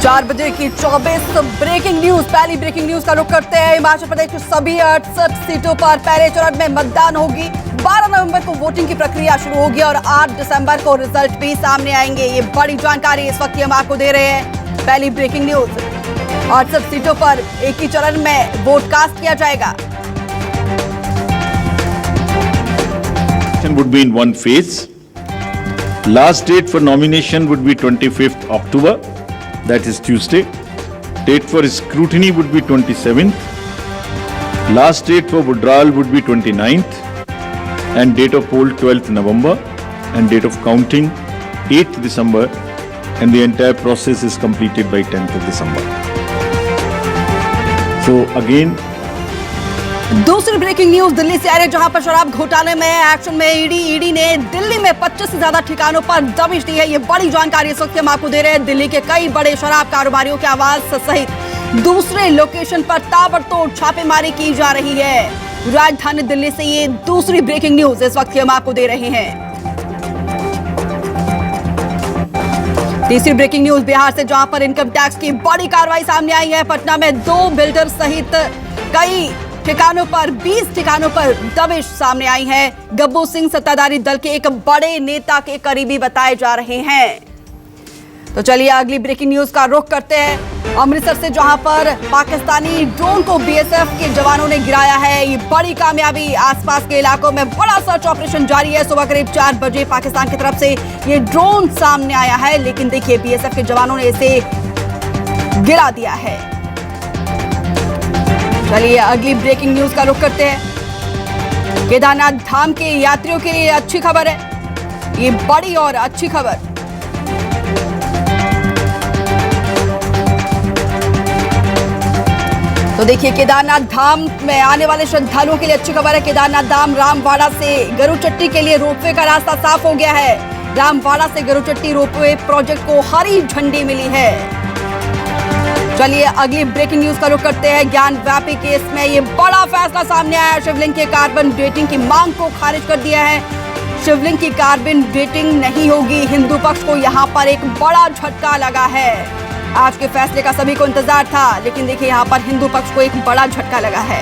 4 बजे की 24 breaking news. पहली ब्रेकिंग न्यूज का रुख करते हैं। हिमाचल प्रदेश की सभी 68 सीटों पर पहले चरण में मतदान होगी। 12 नवंबर को वोटिंग की प्रक्रिया शुरू होगी और 8 दिसंबर को रिजल्ट भी सामने आएंगे। ये बड़ी जानकारी इस वक्त हम आपको दे रहे हैं। पहली ब्रेकिंग न्यूज, 68 सीटों पर एक ही चरण में वोट कास्ट किया जाएगा। Would be in one phase. Last date for nomination would be 25th October, that is Tuesday. Date for scrutiny would be 27th. Last date for withdrawal would be 29th. And date of poll 12th November. And date of counting 8th December. And the entire process is completed by 10th of December. So again, दूसरी breaking news Delhi से आ रही है, जहां पर शराब घोटाले में action में ईडी ने दिल्ली में 25 से ज्यादा ठिकानों पर दबिश दी है। ये बड़ी जानकारी इस वक्त हम आपको दे रहे हैं। दिल्ली के कई बड़े शराब कारोबारियों के आवास सहित दूसरे लोकेशन पर ताबड़तोड़ छापेमारी की जा रही है। राजधानी दिल्ली से ये दूसरी ब्रेकिंग न्यूज इस वक्त हम आपको दे रहे हैं। तीसरी ब्रेकिंग न्यूज बिहार से, जहां पर इनकम टैक्स की बड़ी कार्रवाई सामने आई है। पटना में 2 बिल्डर सहित कई ठिकानों पर 20 ठिकानों पर दबिश सामने आई है। गब्बू सिंह सत्ताधारी दल के एक बड़े नेता के करीबी बताए जा रहे हैं। तो चलिए अगली ब्रेकिंग न्यूज का रुख करते हैं। अमृतसर से, जहां पर पाकिस्तानी ड्रोन को बीएसएफ के जवानों ने गिराया है। ये बड़ी कामयाबी। आसपास के इलाकों में बड़ा सर्च ऑपरेशन जारी है। सुबह करीब 4 बजे पाकिस्तान की तरफ से ये ड्रोन सामने आया है, लेकिन देखिए बीएसएफ के जवानों ने इसे गिरा दिया है। चलिए अगली ब्रेकिंग न्यूज का रुख करते हैं। केदारनाथ धाम के यात्रियों के लिए अच्छी खबर है। ये बड़ी और अच्छी खबर। तो देखिए केदारनाथ धाम में आने वाले श्रद्धालुओं के लिए अच्छी खबर है। केदारनाथ धाम रामवाड़ा से गरुचट्टी के लिए रोपवे का रास्ता साफ हो गया है। रामवाड़ा से गरुचट्टी रोपवे प्रोजेक्ट को हरी झंडी मिली है। चलिए अगली ब्रेकिंग न्यूज का रुख करते हैं। ज्ञान व्यापी केस में ये बड़ा फैसला सामने आया है। शिवलिंग के कार्बन डेटिंग की मांग को खारिज कर दिया है। शिवलिंग की कार्बन डेटिंग नहीं होगी। हिंदू पक्ष को यहां पर एक बड़ा झटका लगा है। आज के फैसले का सभी को इंतजार था, लेकिन देखिए यहां पर हिंदू पक्ष को एक बड़ा झटका लगा है।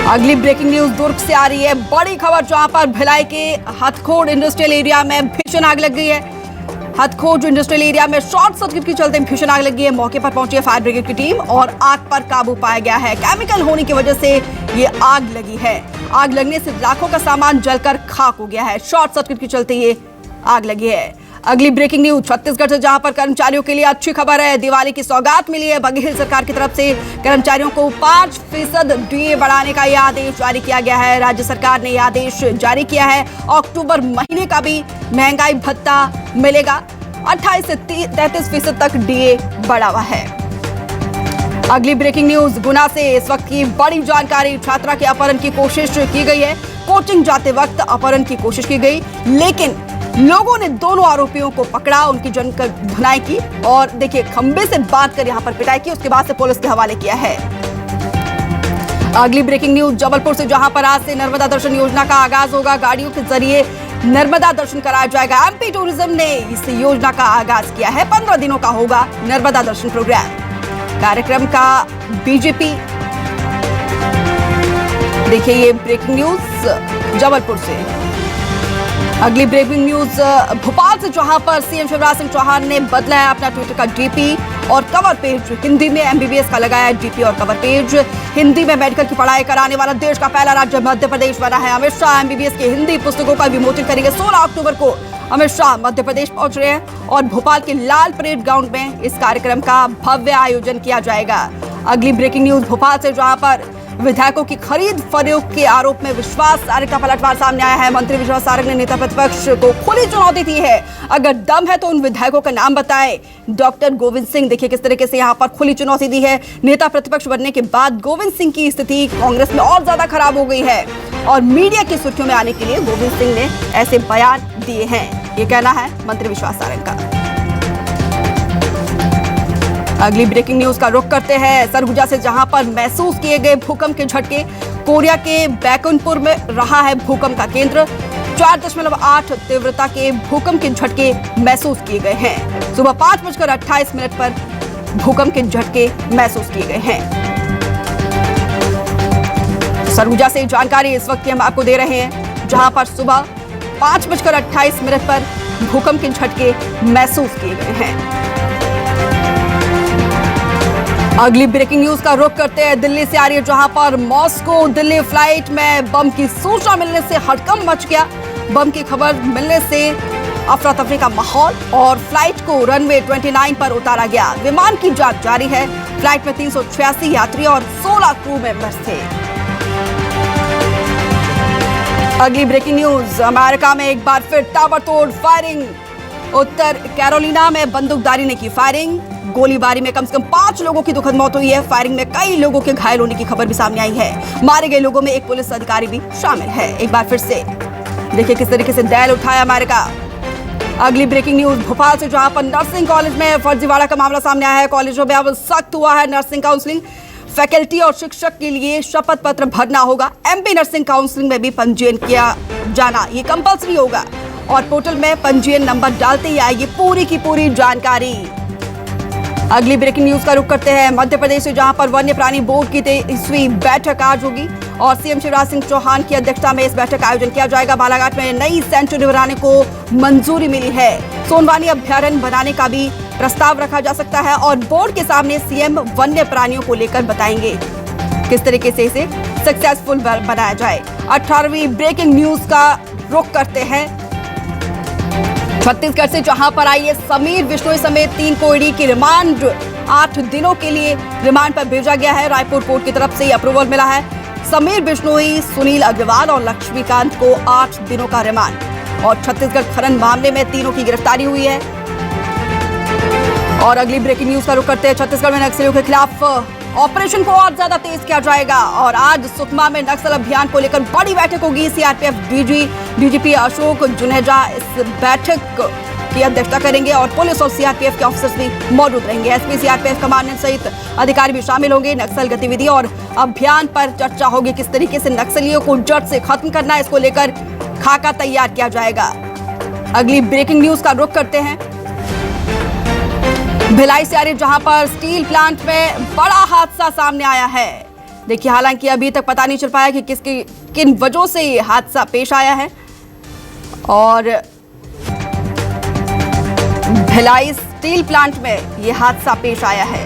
अगली ब्रेकिंग न्यूज दुर्ग से आ रही है। बड़ी खबर, जहां पर भिलाई के हथखोड़ इंडस्ट्रियल एरिया में भीषण आग लग गई है। हथखोड़ इंडस्ट्रियल एरिया में शॉर्ट सर्किट के चलते भीषण आग लगी है। मौके पर पहुंची है फायर ब्रिगेड की टीम और आग पर काबू पाया गया है। केमिकल होने की वजह से ये आग लगी है। आग लगने से लाखों का सामान जलकर खाक हो गया है। शॉर्ट सर्किट के चलते ये आग लगी है। अगली ब्रेकिंग न्यूज छत्तीसगढ़ से, जहां पर कर्मचारियों के लिए अच्छी खबर है। दिवाली की सौगात मिली है। बघेल सरकार की तरफ से कर्मचारियों को 5% डीए बढ़ाने का यह आदेश जारी किया गया है। राज्य सरकार ने यह आदेश जारी किया है। अक्टूबर महीने का भी महंगाई भत्ता मिलेगा। 28 से 33% तक डीए बढ़ा हुआ है। अगली ब्रेकिंग न्यूज गुना से इस वक्त की बड़ी जानकारी। छात्रा के अपहरण की कोशिश की गई है। कोचिंग जाते वक्त अपहरण की कोशिश की गई, लेकिन लोगों ने दोनों आरोपियों को पकड़ा, उनकी जमकर धुनाई की और देखिए खंबे से बांध कर यहां पर पिटाई की। उसके बाद से पुलिस के हवाले किया है। अगली ब्रेकिंग न्यूज जबलपुर से, जहां पर आज से नर्मदा दर्शन योजना का आगाज होगा। गाड़ियों के जरिए नर्मदा दर्शन कराया जाएगा। एमपी टूरिज्म ने इस योजना का आगाज किया है। 15 दिनों का होगा नर्मदा दर्शन प्रोग्राम। कार्यक्रम का बीजेपी। देखिए ये ब्रेकिंग न्यूज जबलपुर से। अगली ब्रेकिंग न्यूज भोपाल से, जहां पर सीएम शिवराज सिंह चौहान ने बदला है अपना ट्विटर का डीपी और कवर पेज। हिंदी में एमबीबीएस का लगाया है डीपी और कवर पेज। हिंदी में मेडिकल की पढ़ाई कराने वाला देश का पहला राज्य मध्य प्रदेश बना है। अमित शाह एमबीबीएस की हिंदी पुस्तकों का विमोचन करेंगे। 16 अक्टूबर को अमित शाह मध्य प्रदेश पहुंच रहे हैं और भोपाल के लाल परेड ग्राउंड में इस कार्यक्रम का भव्य आयोजन किया जाएगा। अगली ब्रेकिंग न्यूज भोपाल से, जहां पर विधायकों की खरीद फरोख्त के आरोप में विश्वास सारंग का पलटवार सामने आया है। मंत्री विश्वास सारंग ने नेता प्रतिपक्ष को खुली चुनौती दी है। अगर दम है तो उन विधायकों का नाम बताएं। डॉक्टर गोविंद सिंह, देखिए किस तरीके से यहां पर खुली चुनौती दी है। नेता प्रतिपक्ष बनने के बाद गोविंद सिंह की स्थिति कांग्रेस में और ज्यादा खराब हो गई है और मीडिया की सुर्खियों में आने के लिए गोविंद सिंह ने ऐसे बयान दिए हैं। ये कहना है मंत्री विश्वास सारंग का। अगली ब्रेकिंग न्यूज का रुख करते हैं सरगुजा से, जहां पर महसूस किए गए भूकंप के झटके। कोरिया के बैकुंठपुर में रहा है भूकंप का केंद्र। 4.8 तीव्रता के भूकंप के झटके महसूस किए गए हैं। सुबह 5:28 पर भूकंप के झटके महसूस किए गए हैं। सरगुजा से जानकारी इस वक्त की हम आपको दे रहे हैं, जहां पर सुबह 5:28 पर भूकंप के झटके महसूस किए गए हैं। अगली ब्रेकिंग न्यूज का रुख करते हैं दिल्ली से आ रही है, जहां पर मॉस्को दिल्ली फ्लाइट में बम की सूचना मिलने से हड़कंप मच गया। बम की खबर मिलने से अफरा तफरी का माहौल और फ्लाइट को रनवे 29 पर उतारा गया। विमान की जांच जारी है। फ्लाइट में 386 यात्री और 16 क्रू मेंबर्स थे। अगली ब्रेकिंग न्यूज, अमेरिका में एक बार फिर ताबड़तोड़ फायरिंग। उत्तर कैरोलिना में बंदूकधारी ने की फायरिंग। गोलीबारी में कम से कम 5 लोगों की दुखद मौत हुई है। फायरिंग में कई लोगों के घायल होने की खबर भी सामने आई है। मारे गए लोगों में एक पुलिस अधिकारी भी शामिल है। एक बार फिर से देखिए किस तरीके से दैल उठाया अमेरिका। अगली ब्रेकिंग न्यूज भोपाल से, जहां पर नर्सिंग कॉलेज में फर्जीवाड़ा का मामला सामने आया है। कॉलेजों में अब सख्त हुआ है नर्सिंग काउंसलिंग। फैकल्टी और शिक्षक के लिए शपथ पत्र भरना होगा। एमपी नर्सिंग काउंसलिंग में भी पंजीयन किया जाना ये कंपल्सरी होगा और पोर्टल में पंजीयन नंबर डालते ही आएगी पूरी की पूरी जानकारी। अगली ब्रेकिंग न्यूज का रुख करते हैं मध्य प्रदेश से, जहां पर वन्य प्राणी बोर्ड की 23वीं बैठक आज होगी और सीएम शिवराज सिंह चौहान की अध्यक्षता में इस बैठक का आयोजन किया जाएगा। बालाघाट में नई सेंचुरी बनाने को मंजूरी मिली है। सोनवानी अभ्यारण्य बनाने का भी प्रस्ताव रखा जा सकता है और बोर्ड के सामने सीएम वन्य प्राणियों को लेकर बताएंगे किस तरीके से इसे सक्सेसफुल बनाया जाए। 18वीं ब्रेकिंग न्यूज का रुख करते हैं छत्तीसगढ़ से, जहां पर आईएएस समीर बिश्नोई समेत 3 को ईडी की रिमांड 8 दिनों के लिए रिमांड पर भेजा गया है। रायपुर कोर्ट की तरफ से अप्रूवल मिला है। समीर बिश्नोई, सुनील अग्रवाल और लक्ष्मीकांत को 8 दिनों का रिमांड और छत्तीसगढ़ खनन मामले में तीनों की गिरफ्तारी हुई है। और अगली ब्रेकिंग न्यूज का रुख करते हैं छत्तीसगढ़ में नक्सलियों के खिलाफ ऑपरेशन को और ज्यादा तेज किया जाएगा और आज सुकमा में नक्सल अभियान को लेकर बड़ी बैठक होगी। सीआरपीएफ डीजीपी अशोक जुनेजा इस बैठक की अध्यक्षता करेंगे और पुलिस और सीआरपीएफ के ऑफिसर्स भी मौजूद रहेंगे। एसपी सीआरपीएफ कमांडेंट सहित अधिकारी भी शामिल होंगे। नक्सल गतिविधि और अभियान पर चर्चा होगी। किस तरीके से नक्सलियों को जड़ से खत्म करना है, इसको लेकर खाका तैयार किया जाएगा। अगली ब्रेकिंग न्यूज का रुख करते हैं भिलाई से आ रही, जहां पर स्टील प्लांट में बड़ा हादसा सामने आया है। देखिए, हालांकि अभी तक पता नहीं चल पाया कि किन वजहों से ये हादसा पेश आया है और भिलाई स्टील प्लांट में ये हादसा पेश आया है।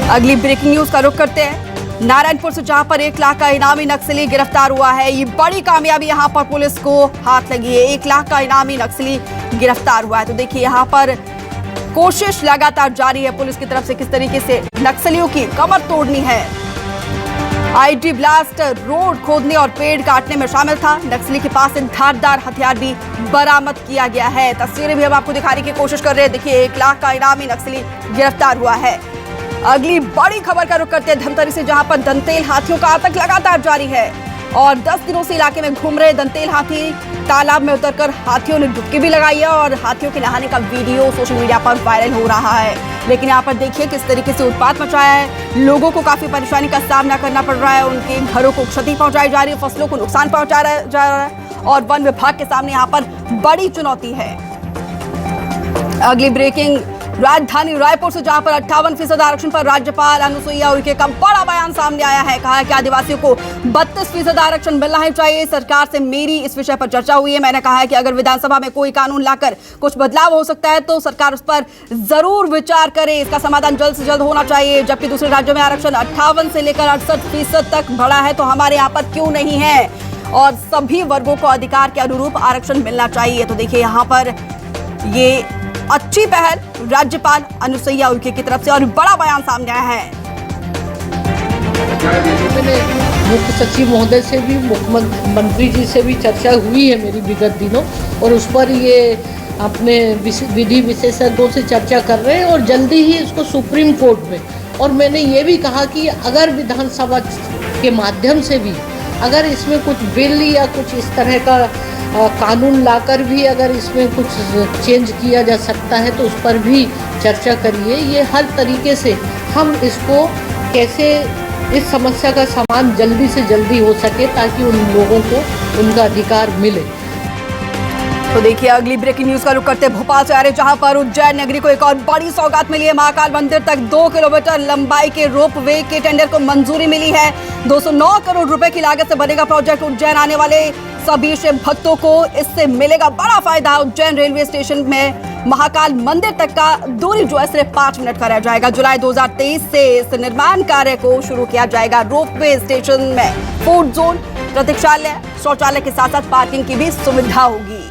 अगली ब्रेकिंग न्यूज का रुख करते हैं नारायणपुर से, जहां पर 1 लाख का इनामी नक्सली गिरफ्तार हुआ है। ये बड़ी कामयाबी यहां पर पुलिस को हाथ लगी है। 1 लाख का इनामी नक्सली गिरफ्तार हुआ है। तो देखिए, यहां पर कोशिश लगातार जारी है पुलिस की तरफ से किस तरीके से नक्सलियों की कमर तोड़नी है। आईडी ब्लास्ट रोड खोदने और पेड़ काटने में शामिल था। नक्सली के पास से धारदार हथियार भी बरामद किया गया है। तस्वीरें भी हम आपको दिखाने की कोशिश कर रहे हैं। देखिए, 1 लाख का इनामी नक्सली गिरफ्तार हुआ है। अगली बड़ी खबर का रुख करते हैं धमतरी से, जहां पर दंतेल हाथियों का आतंक लगातार जारी है और 10 दिनों से इलाके में घूम रहे दंतेल हाथी तालाब में उतरकर हाथियों ने डुबकी भी लगाई है और हाथियों के नहाने का वीडियो सोशल मीडिया पर वायरल हो रहा है। लेकिन यहाँ पर देखिए किस तरीके से उत्पात मचाया है। लोगों को काफी परेशानी का सामना करना पड़ रहा है। उनके घरों को क्षति पहुंचाई जा रही है, फसलों को नुकसान पहुंचाया जा रहा है और वन विभाग के सामने यहाँ पर बड़ी चुनौती है। अगली ब्रेकिंग राजधानी रायपुर से, जहां पर 58% आरक्षण पर राज्यपाल अनुसुईया उइके का बड़ा बयान सामने आया है। कहा है कि आदिवासियों को 32% आरक्षण मिलना ही चाहिए। सरकार से मेरी इस विषय पर चर्चा हुई है। मैंने कहा है कि अगर विधानसभा में कोई कानून लाकर कुछ बदलाव हो सकता है तो सरकार उस पर जरूर विचार करे। इसका समाधान जल्द से जल्द होना चाहिए। जबकि दूसरे राज्यों में आरक्षण 58 से लेकर 68% तक बढ़ा है तो हमारे यहाँ पर क्यों नहीं है और सभी वर्गों को अधिकार के अनुरूप आरक्षण मिलना चाहिए। तो देखिए, यहाँ पर ये अच्छी पहल राज्यपाल अनुसुईया उइके की तरफ से और बड़ा बयान सामने आया है। मैंने मुख्य सचिव महोदय से भी, मुख्यमंत्री जी से भी चर्चा हुई है मेरी विगत दिनों और उस पर ये अपने विधि विशेषज्ञों से चर्चा कर रहे हैं और जल्दी ही इसको सुप्रीम कोर्ट में। और मैंने ये भी कहा कि अगर विधानसभा के माध्यम से भी अगर इसमें कुछ बिल या कुछ इस तरह का कानून लाकर भी अगर इसमें कुछ चेंज किया जा सकता है तो उस पर भी चर्चा करिए। ये हर तरीके से हम इसको कैसे इस समस्या का समाधान जल्दी से जल्दी हो सके ताकि उन लोगों को उनका अधिकार मिले। तो देखिए अगली ब्रेकिंग न्यूज का रुख करते हैं भोपाल से आ रहे, जहां पर उज्जैन नगरी को एक और बड़ी सौगात मिली है। महाकाल मंदिर तक 2 किलोमीटर लंबाई के रोपवे के टेंडर को मंजूरी मिली है। 209 करोड़ रुपए की लागत से बनेगा प्रोजेक्ट। उज्जैन आने वाले सभी शिव भक्तों को इससे मिलेगा बड़ा फायदा। उज्जैन रेलवे स्टेशन में महाकाल मंदिर तक का दूरी जो है सिर्फ 5 मिनट का रह जाएगा। जुलाई 2023 से इस निर्माण कार्य को शुरू किया जाएगा। रोपवे स्टेशन में फूड जोन, प्रतीक्षालय, शौचालय के साथ साथ पार्किंग की भी सुविधा होगी।